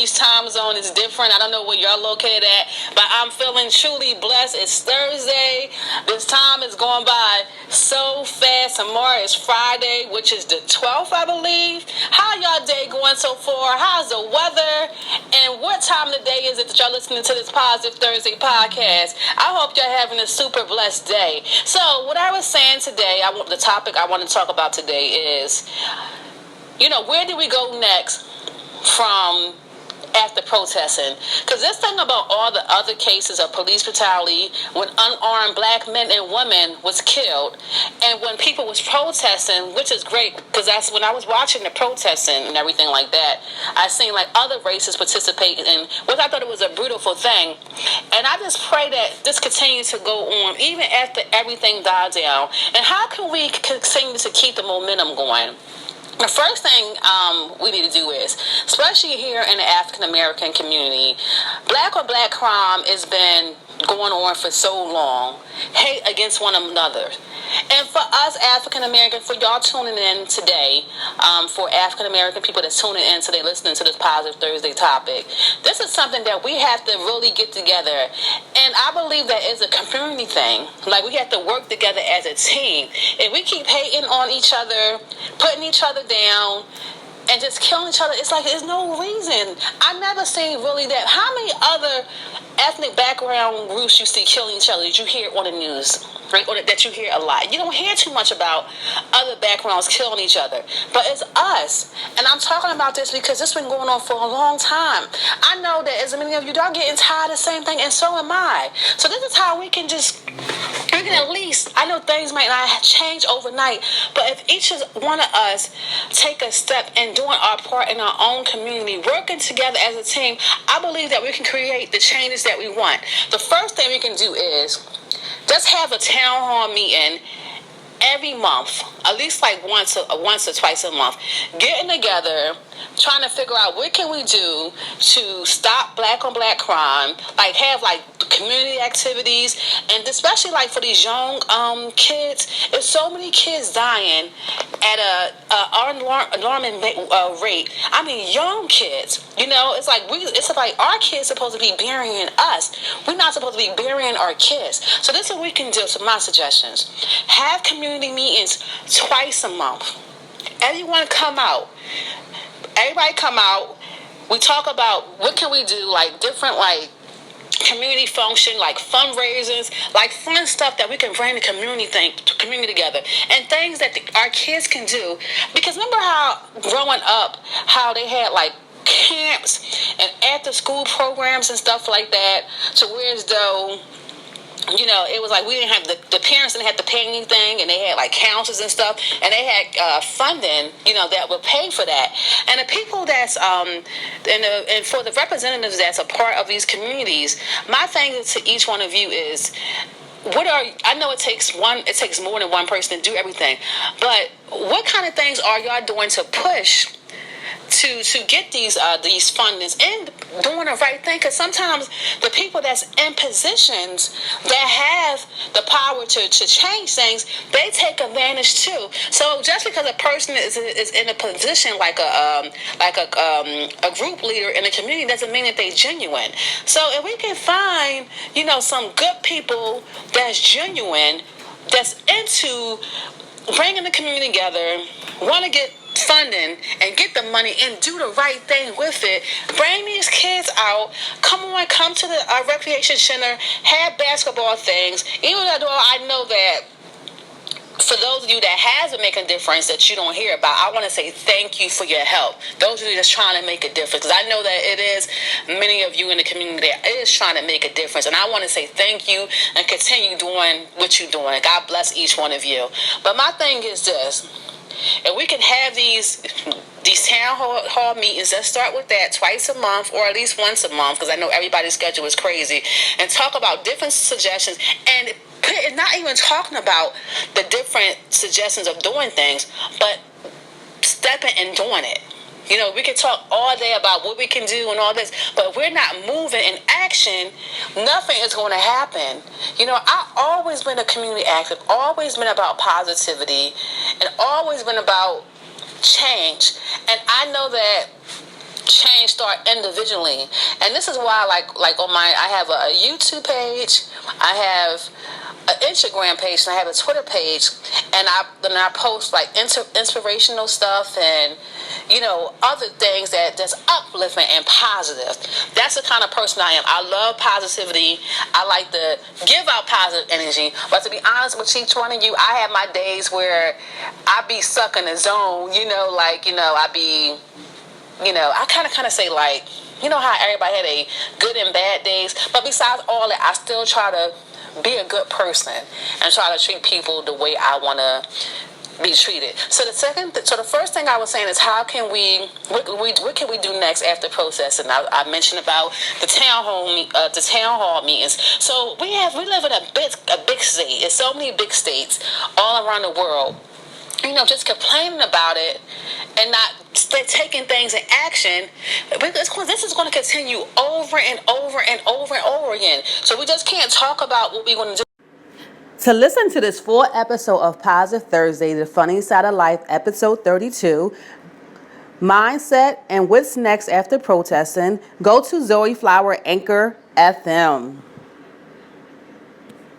Each time zone is different. I don't know where y'all located at, but I'm feeling truly blessed. It's Thursday. This time is going by so fast. Tomorrow is Friday, which is the 12th, I believe. How y'all day going so far? How's the weather? And what time of the day is it that y'all listening to this Positive Thursday podcast? I hope y'all having a super blessed day. So what I was saying today, the topic I want to talk about today is, where do we go next from after protesting? Because this thing about all the other cases of police brutality when unarmed black men and women was killed, and when people was protesting, which is great, because that's when I was watching the protesting and everything like that, I seen like other races participating in, which I thought it was a beautiful thing. And I just pray that this continues to go on even after everything died down. And how can we continue to keep the momentum going? The first thing we need to do is, especially here in the African American community, black on black crime has been going on for so long. Hate against one another. And for us African Americans, for y'all tuning in today, for African American people that's tuning in today, listening to this Positive Thursday topic, this is something that we have to really get together. And I believe that it's a community thing. Like, we have to work together as a team. If we keep hating on each other, putting each other down, and just killing each other, it's like there's no reason. I never seen really that. How many other ethnic background groups you see killing each other? Did you hear on the news? Right? Or that you hear a lot. You don't hear too much about other backgrounds killing each other. But it's us. And I'm talking about this because this has been going on for a long time. I know that as many of you are getting tired of the same thing, and so am I. So this is how we can at least, I know things might not change overnight, but if each one of us take a step in doing our part in our own community, working together as a team, I believe that we can create the changes that we want. The first thing we can do is just have a town hall meeting every month, at least like once or twice a month, getting together, trying to figure out what can we do to stop black on black crime, like have like community activities, and especially like for these young kids. There's so many kids dying at a alarming rate. I mean, young kids. It's like our kids supposed to be burying us. We're not supposed to be burying our kids. So this is what we can do. Some of my suggestions: have community meetings twice a month. Everybody come out. We talk about what can we do, like different like community function, like fundraisers, like fun stuff that we can bring the community together, and things that our kids can do. Because remember how growing up, how they had like camps and after school programs and stuff like that, to where as though it was like we didn't have the parents didn't have to pay anything, and they had like counselors and stuff, and they had funding, that would pay for that. And the people that's and for the representatives that's a part of these communities, my thing to each one of you is, I know it takes more than one person to do everything, but what kind of things are y'all doing to push to get these fundings and doing the right thing? Because sometimes the people that's in positions that have the power to change things, they take advantage too. So just because a person is in a position like a group leader in a community doesn't mean that they're genuine. So if we can find some good people that's genuine, that's into bringing the community together, want to get funding and get the money and do the right thing with it, bring these kids out, come to the recreation center, have basketball things. Even though I know that for those of you that has been making a difference that you don't hear about, I want to say thank you for your help. Those of you that's trying to make a difference, because I know that it is many of you in the community that is trying to make a difference, and I want to say thank you and continue doing what you're doing. God bless each one of you. But my thing is this: if we can have these town hall meetings, let's start with that twice a month or at least once a month, because I know everybody's schedule is crazy, and talk about different suggestions, and not even talking about the different suggestions of doing things, but stepping and doing it. We can talk all day about what we can do and all this, but if we're not moving in action, nothing is going to happen. I've always been a community active, always been about positivity, and always been about change. And I know that change start individually. And this is why, like on my, I have a YouTube page, I have an Instagram page, and I have a Twitter page, and I post like inspirational stuff and other things that's uplifting and positive. That's the kind of person I am. I love positivity. I like to give out positive energy. But to be honest with each one of you, I have my days where I be stuck in the zone. I be, I kind of say like, how everybody had a good and bad days. But besides all that, I still try to be a good person and try to treat people the way I want to be treated. So the first thing I was saying is what can we do next after protesting? I mentioned about the town hall meetings. So we live in a big state. It's so many big states all around the world. Just complaining about it and not taking things in action. This is going to continue over and over and over and over again. So we just can't talk about what we're going to do. To listen to this full episode of Positive Thursday, The Funny Side of Life, Episode 32, Mindset and What's Next After Protesting, go to Zorry Flower Anchor FM.